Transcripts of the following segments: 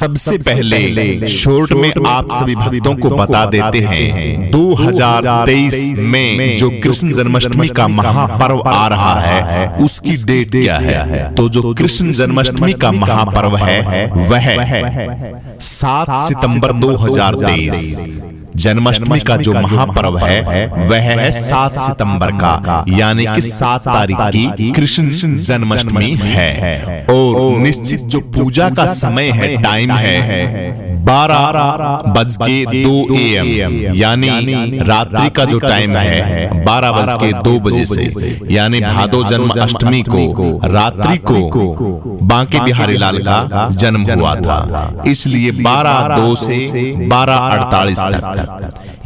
सबसे पहले शॉर्ट में आप सभी भक्तों को बता देते हैं 2023 में जो कृष्ण जन्माष्टमी का महापर्व आ रहा है उसकी डेट क्या है। तो जो कृष्ण जन्माष्टमी का महापर्व है वह 7 सितंबर 2023। जन्माष्टमी का जो महापर्व है वह है 7 सितंबर का, यानी कि 7 तारीख की कृष्ण जन्माष्टमी है। और निश्चित जो पूजा का समय है, टाइम है 12:02 AM, यानी रात्रि का जो टाइम है 12:02 बजे से, यानी भादो जन्म अष्टमी को रात्रि को बांके बिहारी लाल का जन्म हुआ था, इसलिए 12:02 से 12:48 तक,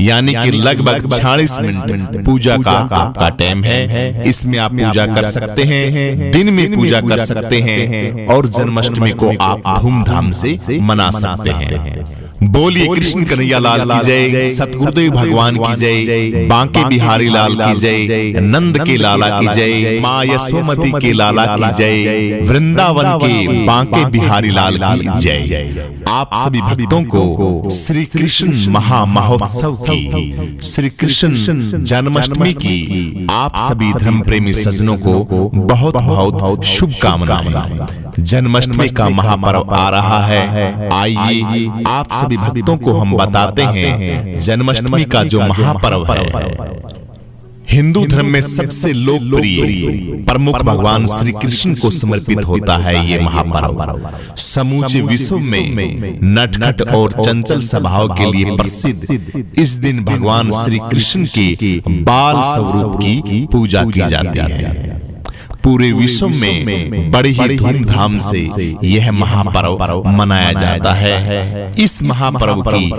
यानी कि लगभग 46 मिनट पूजा का आपका टाइम है। इसमें आप पूजा कर सकते हैं, दिन में पूजा कर सकते हैं और जन्माष्टमी को आप धूमधाम से मना सकते हैं। बोलिए कृष्ण कन्हैया लाल की जय, सतगुरुदेव भगवान की जय, बांके बिहारी लाल की जय, नंद के लाला की जय, माँ यशोमती के लाला की जय, वृंदावन के बांके बिहारी लाल की जय। आप सभी भक्तों को श्री कृष्ण महा महोत्सव की, श्री कृष्ण जन्माष्टमी की आप सभी धर्म प्रेमी सज्जनों को बहुत बहुत शुभकामनाएं। जन्माष्टमी का महापर्व आ रहा है, आइए आप सभी भक्तों को हम बताते हैं जन्माष्टमी का जो महापर्व है। हिंदू धर्म में सबसे लोकप्रिय प्रमुख भगवान श्री कृष्ण को समर्पित होता है ये महापर्व। समूचे विश्व में नटखट और चंचल स्वभाव के लिए प्रसिद्ध इस दिन भगवान श्री कृष्ण के बाल स्वरूप की पूजा की जाती है। पूरे विश्व में बड़े ही धूमधाम से यह महापर्व मनाया जाता है। इस महापर्व की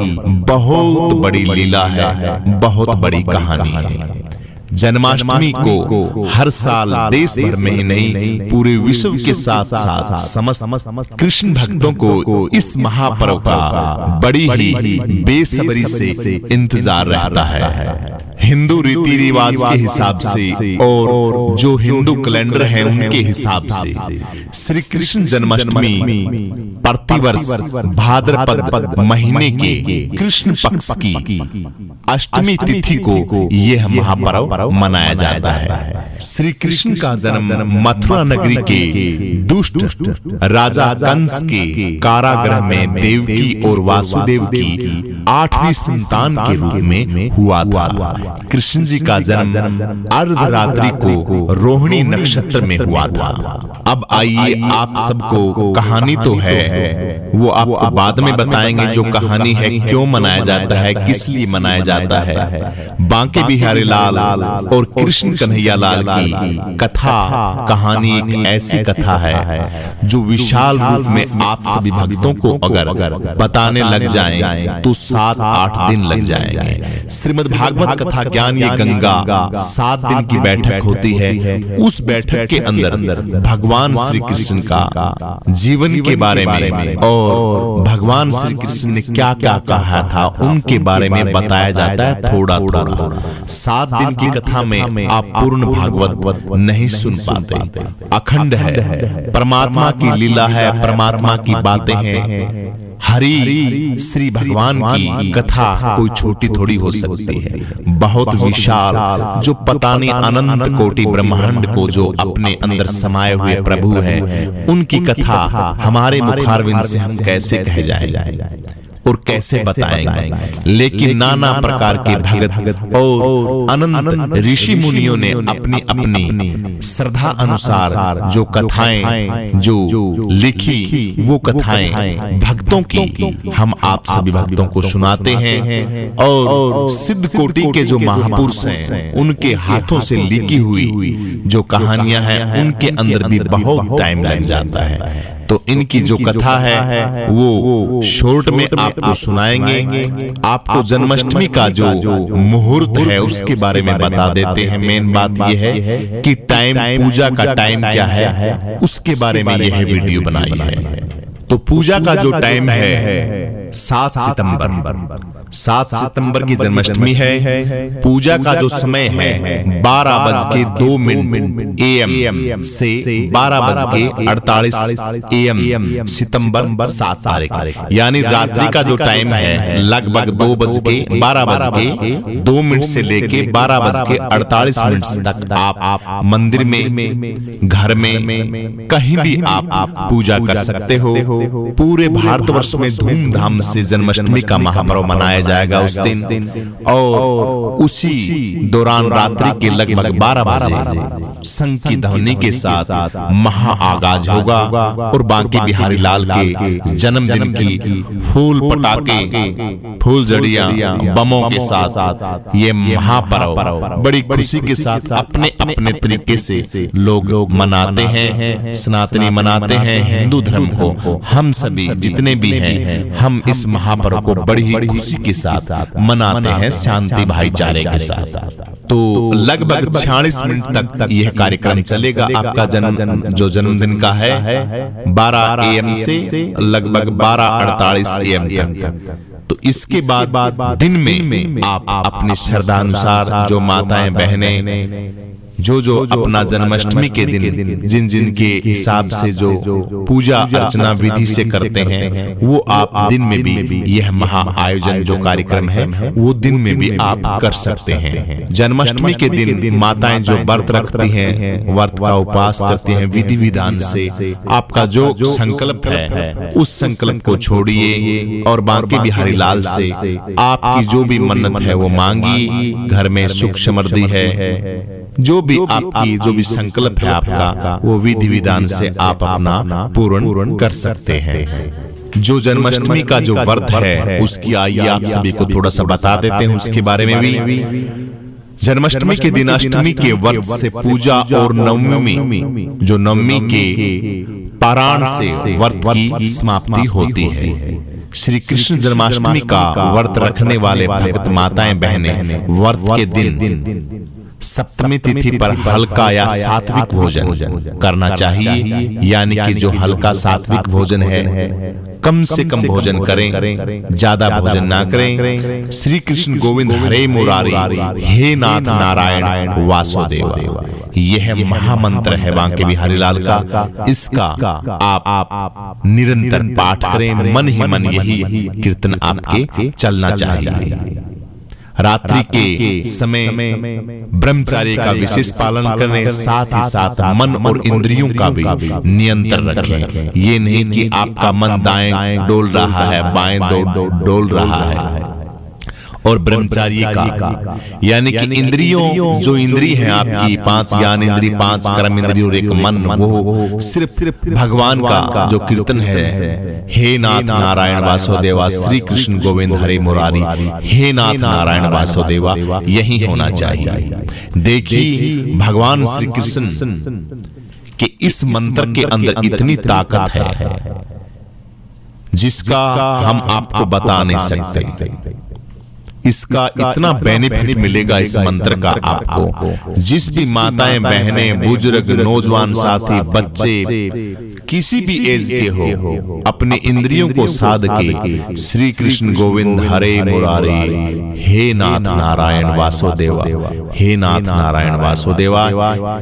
बहुत बड़ी लीला है, बहुत बड़ी कहानी है। जन्माष्टमी को हर साल देश भर में ही नहीं पूरे विश्व के साथ साथ समस्त कृष्ण भक्तों को इस महापर्व का बड़ी ही बेसब्री से इंतजार रहता है। हिंदू रीति रिवाज के हिसाब से और जो हिंदू कैलेंडर है उनके हिसाब से श्री कृष्ण जन्माष्टमी प्रतिवर्ष भाद्रपद महीने के कृष्ण पक्ष की अष्टमी तिथि को यह महापर्व मनाया जाता है। श्री कृष्ण का जन्म मथुरा नगरी के दुष्ट राजा कंस के कारागृह में देवकी और वासुदेव की 8वीं संतान के रूप में हुआ था। कृष्ण जी का जन्म अर्धरात्रि को रोहिणी नक्षत्र में हुआ था। अब आइए आप सबको कहानी तो है वो आपको बाद में बताएंगे, जो कहानी है क्यों मनाया जाता है, किस लिए मनाया जाता है। बांके बिहारी लाल और कृष्ण कन्हैया लाल की कथा कहानी एक ऐसी कथा है जो विशाल रूप में आप सभी भक्तों को अगर बताने लग जाएं तो 7-8 दिन लग जाएंगे। श्रीमद् भागवत कथा ज्ञान ये गंगा 7 दिन की बैठक होती है। उस बैठक के अंदर भगवान श्री कृष्ण का जीवन के बारे में और भगवान श्री कृष्ण ने क्या क्या कहा था उनके बारे में बताया जाता है थोड़ा थोड़ा। 7 दिन की कथा में आप पूर्ण भागवत नहीं सुन पाते। अखंड है, परमात्मा की लीला है, परमात्मा की बातें हैं। हरि श्री भगवान की कथा कोई छोटी थोड़ी हो सकती है, बहुत विशाल, जो पता नहीं अनंत कोटि ब्रह्मांड को जो अपने अंदर समाये हुए प्रभु हैं, उनकी कथा हमारे मुखारविंद से हम कैसे कह जाएं और कैसे बताएंगे। लेकिन नाना प्रकार के भगत और अनंत ऋषि मुनियों ने अपनी अपनी श्रद्धा अनुसार जो कथाएं जो लिखी वो कथाएं भक्तों की हम आप सभी भक्तों को सुनाते हैं। और सिद्ध कोटि के जो महापुरुष हैं उनके हाथों से लिखी हुई जो कहानियां हैं उनके अंदर भी बहुत टाइम लग जाता है। तो इनकी जो कथा है वो शॉर्ट में आपको सुनाएंगे। आपको जन्माष्टमी का जो मुहूर्त है उसके बारे में बता देते हैं। मेन बात यह है कि टाइम, पूजा का टाइम क्या है उसके बारे में यह वीडियो बनाई है। तो पूजा का जो टाइम है 7 सितंबर 7 सितंबर की जन्माष्टमी है। पूजा का जो समय है 12:02 AM से 12:48 AM सितंबर 7 तारीख, यानी रात्रि का जो टाइम है लगभग 12:02 से लेके 12:48 तक आप मंदिर में, घर में, कहीं भी आप पूजा कर सकते हो। पूरे भारतवर्ष में धूमधाम से जन्माष्टमी का महापर्व मनाया जाएगा उस दिन, और उसी दौरान रात्रि के लगभग 12 बजे शंख की ध्वनि के साथ महा आगाज होगा और बांके बिहारी लाल के जन्मदिन की फूल पटाखे, फूलझड़ियां, बमों के साथ ये महापर्व बड़ी खुशी के साथ अपने अपने तरीके से लोग मनाते हैं। सनातनी मनाते हैं हिंदू धर्म को, हम सभी जितने भी हैं हम इस महापर्व को बड़ी ही खुशी के साथ मनाते हैं, शांति भाईचारे के साथ। तो लगभग 46 मिनट तक यह कार्यक्रम चलेगा। आपका जो जन्मदिन का है 12 AM से लगभग 12:48 AM तक। तो इसके बाद दिन में आप अपनी श्रद्धा अनुसार जो माताएं बहनें जो अपना जन्माष्टमी के दिन जिन जिन के हिसाब से जो पूजा अर्चना विधि से करते हैं, वो आप दिन में भी यह महा आयोजन जो कार्यक्रम है वो दिन में भी आप कर सकते हैं। जन्माष्टमी के दिन माताएं जो व्रत रखती हैं, व्रत का उपवास करती हैं विधि विधान से, आपका जो संकल्प है उस संकल्प को छोड़िए और बांके बिहारी लाल से आपकी जो भी मन्नत है वो मांगी। घर में सुख समृद्धि है, जो भी आपकी जो भी संकल्प है आपका, वो विधि विधान से आप अपना पूर्ण कर सकते हैं। जो जन्माष्टमी का जो व्रत है उसकी आइए आप सभी को थोड़ा सा बता देते हैं उसके बारे में भी। जन्माष्टमी के दिन अष्टमी के व्रत से पूजा और नवमी जो नवमी के पारायण से व्रत की समाप्ति होती है। श्री कृष्ण जन्माष्टमी का व्रत रखने वाले भक्त माताएं बहनें व्रत के दिन सप्तमी तिथि पर हल्का या सात्विक भोजन करना चाहिए, यानी कि जो हल्का सात्विक भोजन है कम से कम भोजन करें, ज्यादा भोजन ना करें। श्री कृष्ण गोविंद हरे मुरारी, हे नाथ नारायण वासुदेवा, यह महामंत्र है बांके बिहारी लाल का। इसका आप निरंतर पाठ करें, मन ही मन यही कीर्तन आपके चलना चाहिए। रात्रि के समय ब्रह्मचर्य का विशेष पालन करें, साथ ही साथ मन और इंद्रियों का भी नियंत्रण रखें। ये नहीं कि आपका मन दाएं डोल रहा है, बाएं डोल रहा है। और ब्रह्मचर्य का यानी कि इंद्रियों जो इंद्री हैं आपकी 5 ज्ञान इंद्री, 5 कर्म इंद्री और 1 मन, वो सिर्फ भगवान का जो कीर्तन है, हे नाथ नारायण वासुदेवा, श्री कृष्ण गोविंद हरे मुरारी, हे नाथ नारायण वासुदेवा, यही होना चाहिए। देखिए भगवान श्री कृष्ण के इस मंत्र के अंदर इतनी ताकत है जिसका हम आपको बता नहीं सकते। इसका इतना बेनिफिट मिलेगा इस मंत्र का आपको। जिस भी माताएं बहनें बुजुर्ग नौजवान साथी बच्चे किसी भी एज के हो, अपने इंद्रियों को साध के श्री कृष्ण गोविंद हरे मुरारी, हे नाथ नारायण वासुदेवा, हे नाथ नारायण वासुदेवा,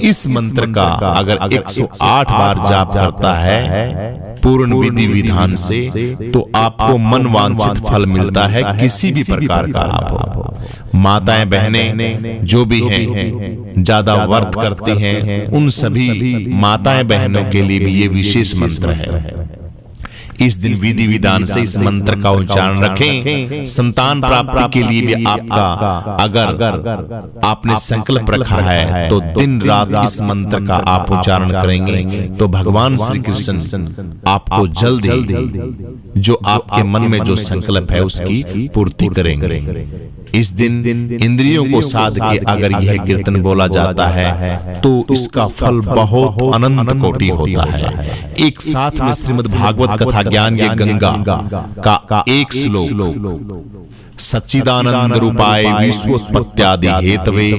इस मंत्र का अगर 108 बार जाप करता है पूर्ण विधि विधान से, तो आपको मन वांछित फल मिलता है किसी भी प्रकार का। आप माताएं बहनें जो भी हैं ज्यादा व्रत करती हैं, उन सभी माताएं बहनों के लिए भी ये विशेष मंत्र है। इस दिन विधि विधान से इस मंत्र का उच्चारण रखें। संतान प्राप्ति के लिए भी आपका अगर आपने संकल्प रखा है तो दिन रात इस मंत्र का आप उच्चारण करेंगे तो भगवान श्री कृष्ण आपको जल्द ही जो आपके मन में जो संकल्प है उसकी पूर्ति करेंगे। इस दिन इंद्रियों को साध के अगर यह कीर्तन बोला जाता है तो इसका फल बहुत अनंत कोटि होता है। एक साथ में श्रीमद् भागवत कथा ज्ञान ये गंगा का एक श्लोक, सच्चिदानंद रूपाय विश्वोत्पत्त्यादि हेतवे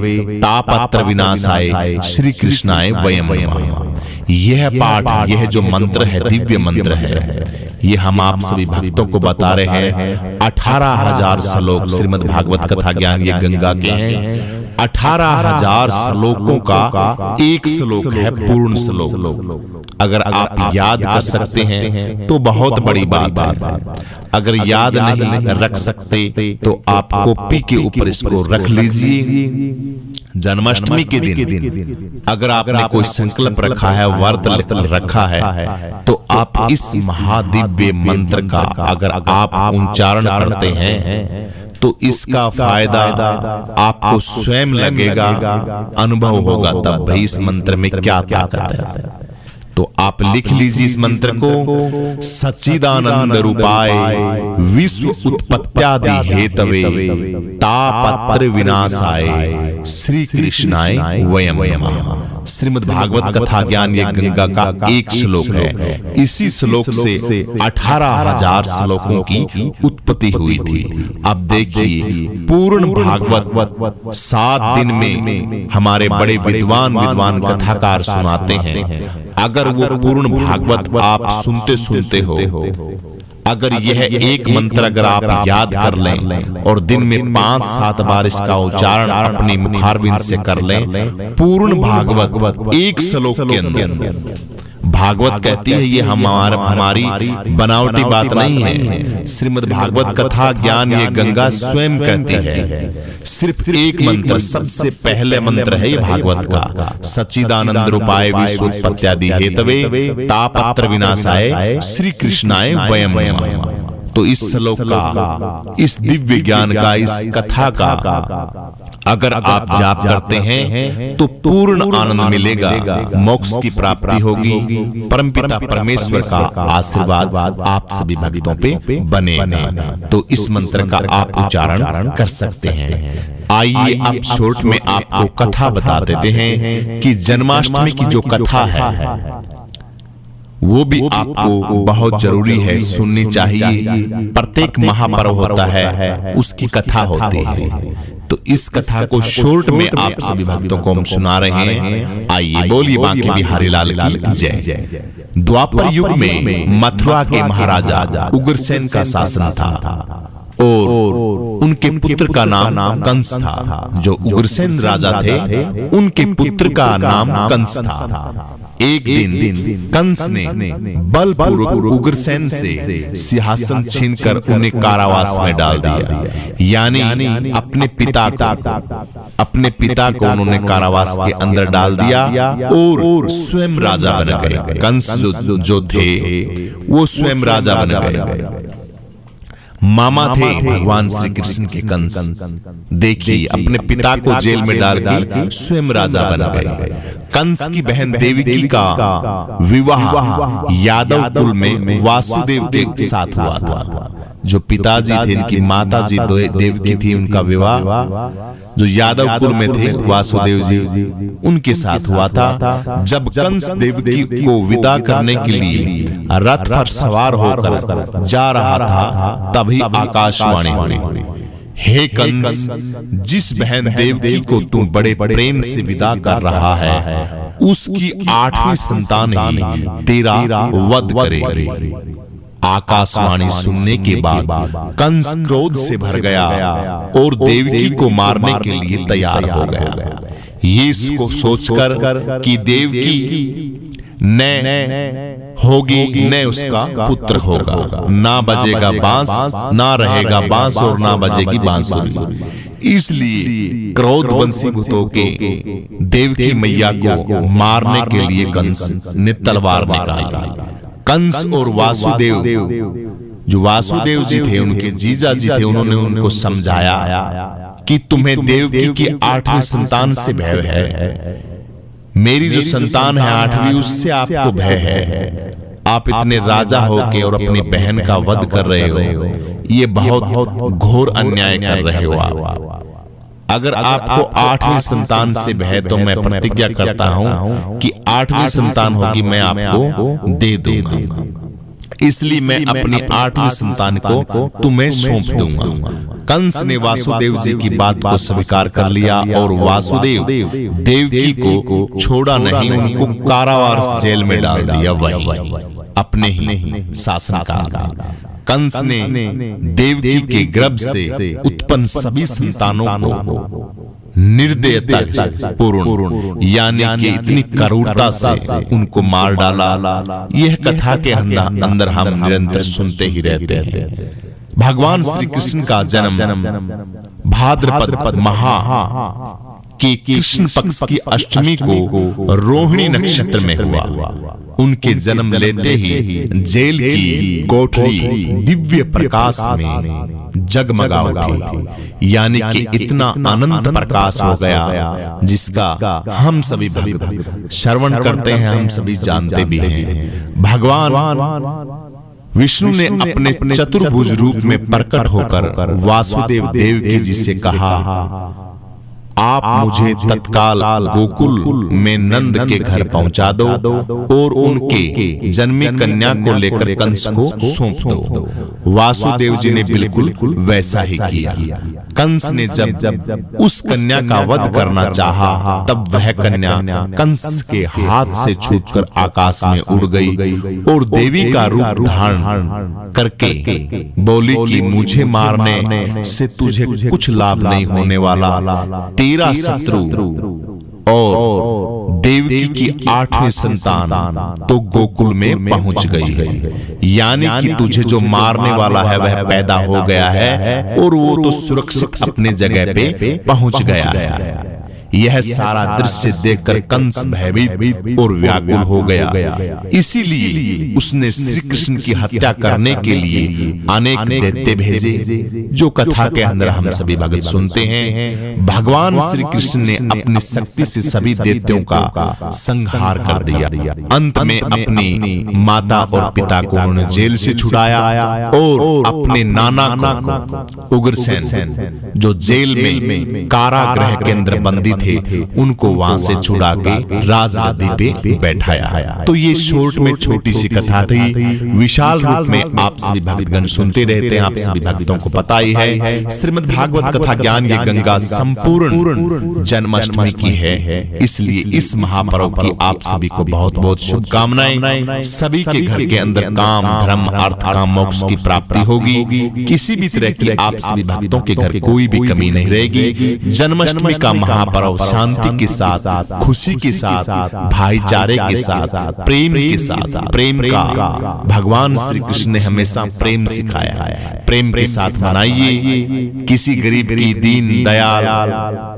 तापत्र विनाशाय श्री कृष्णाय वयं नमः। यह पाठ, यह जो मंत्र है दिव्य मंत्र है, ये हम आप सभी भक्तों को बता रहे हैं। 18,000 श्लोक श्रीमद् भागवत कथा ज्ञान ये गंगा के हैं। 18,000 श्लोकों का एक श्लोक है पूर्ण श्लोक। अगर आप याद कर सकते हैं तो बहुत बड़ी बात है। अगर याद नहीं रख सकते तो आप कॉपी के ऊपर इसको रख लीजिए। जन्माष्टमी के दिन अगर आपने कोई संकल्प रखा है, व्रत रखा है, तो आप इस महादिव्य मंत्र का अगर आप उच्चारण करते हैं तो इसका फायदा आपको स्वयं लगेगा, अनुभव होगा तब भाई इस मंत्र में क्या ताकत है। तो आप लिख लीजिए इस मंत्र को। सच्चिदानंद रूपाय विश्व उत्पत्त्यादि हेतवे तापत्र विनाशाय श्री कृष्णाय वयम नमः। श्रीमद् भागवत कथा ज्ञान ये गंगा का एक श्लोक है। इसी श्लोक से 18,000 श्लोकों की उत्पत्ति हुई थी। अब देखिए पूर्ण भागवत 7 दिन में हमारे बड़े विद्वान कथाकार सुनाते हैं। अगर वो पूर्ण भागवत आप सुनते सुनते हो, अगर यह एक मंत्र अगर आप याद कर लें और दिन में 5-7 बार इसका उच्चारण अपनी मुखारबिंद से कर लें, पूर्ण भागवत एक श्लोक के अंदर भागवत कहती है, ये हमारी बनावटी बात नहीं है। श्रीमद् भागवत कथा ज्ञान ये गंगा स्वयं कहती है। सिर्फ एक मंत्र, सबसे पहले मंत्र है ये भागवत का। सच्चिदानंद रूपाय विश्वोत्पत्त्यादि हेतवे तापत्र विनाशाय श्री कृष्णाय वयम नमः। तो इस श्लोक का, इस दिव्य ज्ञान का, इस कथा का अगर आप जाप करते हैं तो पूर्ण आनंद मिलेगा, मोक्ष की प्राप्ति होगी, परमपिता परमेश्वर का आशीर्वाद आप सभी भक्तों पे बनेगा। तो इस मंत्र का आप उच्चारण कर सकते हैं। आइए अब शॉर्ट में आपको कथा बता देते हैं कि जन्माष्टमी की जो कथा है वो भी आपको बहुत जरूरी है, सुननी चाहिए। प्रत्येक महापर्व होता है उसकी कथा होती है। तो इस कथा को शॉर्ट में आप सभी भक्तों को हम सुना रहे हैं। आइए बोलिए बांके बिहारी लाल की जय। द्वापर युग में मथुरा के महाराजा उग्रसेन का शासन था और उनके पुत्र का नाम कंस था। जो उग्रसेन राजा थे उनके पुत्र का नाम कंस था। एक दिन कंस ने बलपूर्वक उग्रसेन से सिंहासन छीनकर उन्हें कारावास में डाल दिया। यानी अपने पिता को उन्होंने कारावास के अंदर डाल दिया और स्वयं राजा बन गए। कंस जो थे वो स्वयं राजा बन गए। मामा थे भगवान श्री कृष्ण के कंस। देखिए अपने पिता को जेल में डाल के स्वयं राजा बन गए। कंस की बहन देवकी का विवाह यादव कुल में वासुदेव के साथ हुआ था। जो पिताजी थे, इनकी माताजी देवकी थी, उनका विवाह जो यादव कुल में थे वासुदेव जी उनके साथ हुआ था। जब कंस देवकी को विदा करने के लिए रथ पर सवार होकर जा रहा था तभी आकाशवाणी हुई, हे कंस, जिस बहन देवकी को तू बड़े प्रेम से विदा कर रहा है उसकी 8वीं संतान ही तेरा वध करेगी। आकाशवाणी सुनने के बाद कंस क्रोध से भर गया और देवकी को मारने के लिए तैयार हो गया। ये इसको सोचकर कि देवकी न होगी न उसका पुत्र होगा, ना बजेगा बांस, ना रहेगा बांस और ना बजेगी बांसुरी। इसलिए क्रोध वंशीभूत के देवकी मैया को मारने के लिए कंस ने तलवार निकाली। कंस और वासुदेव, जो वासुदेव जी थे उनके जीजा जी थे, उन्होंने उनको समझाया कि तुम्हें देवकी की 8वीं संतान से भय है, मेरी जो संतान है 8वीं उससे आपको भय है। आप इतने राजा होके और अपनी बहन का वध कर रहे हो, ये बहुत घोर अन्याय कर रहे हो आप। अगर आपको 8वीं संतान से भय, तो मैं प्रतिज्ञा करता हूं कि 8वीं संतान होगी मैं आपको दे दूंगा। इसलिए मैं अपनी 8वीं संतान को तुम्हें सौंप दूंगा। कंस ने वासुदेव जी की बात को स्वीकार कर लिया और वासुदेव देवकी को छोड़ा नहीं, उनको कारावास जेल में डाल दिया, वही अपने ही शासनकाल में। कंस ने देवकी के गर्भ से उत्पन्न सभी संतानों को निर्दयता पूर्ण यानी कि इतनी क्रूरता से उनको मार डाला। यह कथा के अंदर हम निरंतर सुनते ही रहते हैं। भगवान श्री कृष्ण का जन्म भाद्रपद महा कि कृष्ण पक्ष की अष्टमी को रोहिणी नक्षत्र में हुआ। उनके जन्म लेते ही जेल की कोठरी दिव्य प्रकाश में जगमगा उठी, यानी कि इतना अनंत प्रकाश हो गया जिसका हम सभी भक्त श्रवण करते हैं, हम सभी जानते भी हैं। भगवान विष्णु ने अपने चतुर्भुज रूप में प्रकट होकर वासुदेव देवकी जी से कहा, आप मुझे तत्काल गोकुल में नंद के घर पहुंचा दो और उनके जन्मी कन्या को लेकर कंस को सौंप दो। वासुदेव जी ने बिल्कुल वैसा ही किया। कंस ने जब उस कन्या का वध करना चाहा, तब वह कन्या कंस के हाथ से छूटकर आकाश में उड़ गई और देवी का रूप धारण करके बोली कि मुझे मारने से तुझे कुछ लाभ नहीं होने वाला। तेरा शत्रु और देवकी की 8वीं संतान तो गोकुल में पहुंच गई है, यानी कि तुझे जो मारने वाला है वह पैदा हो गया है और वो तो सुरक्षित अपने जगह पे पहुंच गया है। यह सारा दृश्य देखकर कंस भयभीत और व्याकुल हो गया। इसीलिए उसने श्री कृष्ण की हत्या करने के लिए अनेक दैत्य भेजे, जो कथा के अंदर हम सभी भक्त सुनते हैं। भगवान श्री कृष्ण ने अपनी शक्ति से सभी दैत्यों का संहार कर दिया। अंत में अपनी माता और पिता को उन्होंने जेल से छुड़ाया और अपने नाना को उग्रसेन, जो जेल में कारागृह के अंदर बंदी थे, उनको वहां से छुड़ा के राजगद्दी पे बैठाया। तो ये शॉर्ट में छोटी सी कथा थी। विशाल रूप में आप सभी भक्तगण सुनते रहते हैं, आप सभी भक्तों को पता ही है श्रीमद् भागवत कथा ज्ञान ये गंगा संपूर्ण जन्माष्टमी की है। इसलिए इस महापर्व की आप सभी को बहुत बहुत शुभकामनाएं। सभी के घर के अंदर काम धर्म अर्थ काम मोक्ष की प्राप्ति होगी। किसी भी तरह की आप सभी भक्तों के घर कोई भी कमी नहीं रहेगी। जन्माष्टमी का महापर्व शांति के साथ, खुशी के साथ, भाईचारे के साथ, प्रेम के साथ, प्रेम का भगवान श्री कृष्ण ने हमेशा प्रेम सिखाया है। प्रेम के साथ मनाइए। किसी गरीब की दीन दयाल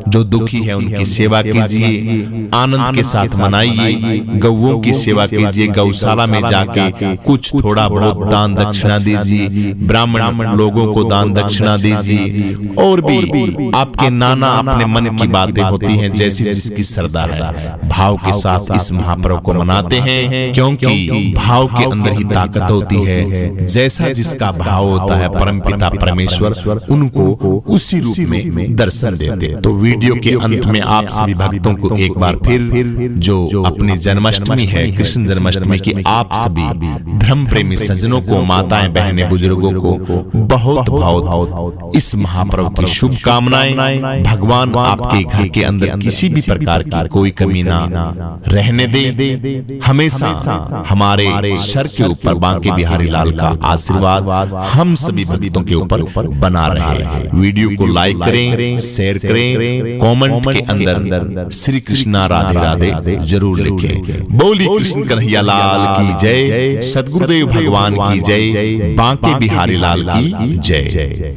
जो दुखी है उनकी सेवा कीजिए। आनंद के साथ मनाइए। गौओं की सेवा कीजिए। गौशाला में जाके कुछ थोड़ा बहुत दान दक्षिणा दीजिए। ब्राह्मण लोगों को दान दक्षिणा दीजिए। और भी आपके नाना अपने मन की बातें होती हैं, जैसी जिसकी श्रद्धा है। भाव के साथ इस महापर्व को मनाते हैं, क्योंकि भाव के अंदर ही ताकत होती है। जैसा जिसका भाव होता है, परमपिता परमेश्वर उनको उसी रूप में दर्शन देते। तो वीडियो के अंत में आप सभी भक्तों को एक बार फिर जो अपनी जन्माष्टमी है, कृष्ण जन्माष्टमी की आप सभी धर्म प्रेमी सज्जनों को, माताएं बहनें बुजुर्गों को बहुत बहुत इस महापर्व की शुभकामनाएं। भगवान आपके घर के अंदर किसी भी प्रकार की कोई कमी ना रहने दे। हमेशा हमारे सर के ऊपर बांके बिहारी लाल का आशीर्वाद हम सभी भक्तों के ऊपर बना रहे। वीडियो को लाइक करें, शेयर करें, कमेंट के अंदर श्री कृष्णा राधे राधे जरूर लिखें। बोली कृष्ण कन्हैया लाल की जय, सद्गुरुदेव भगवान की जय, बांके बिहारी लाल की जय।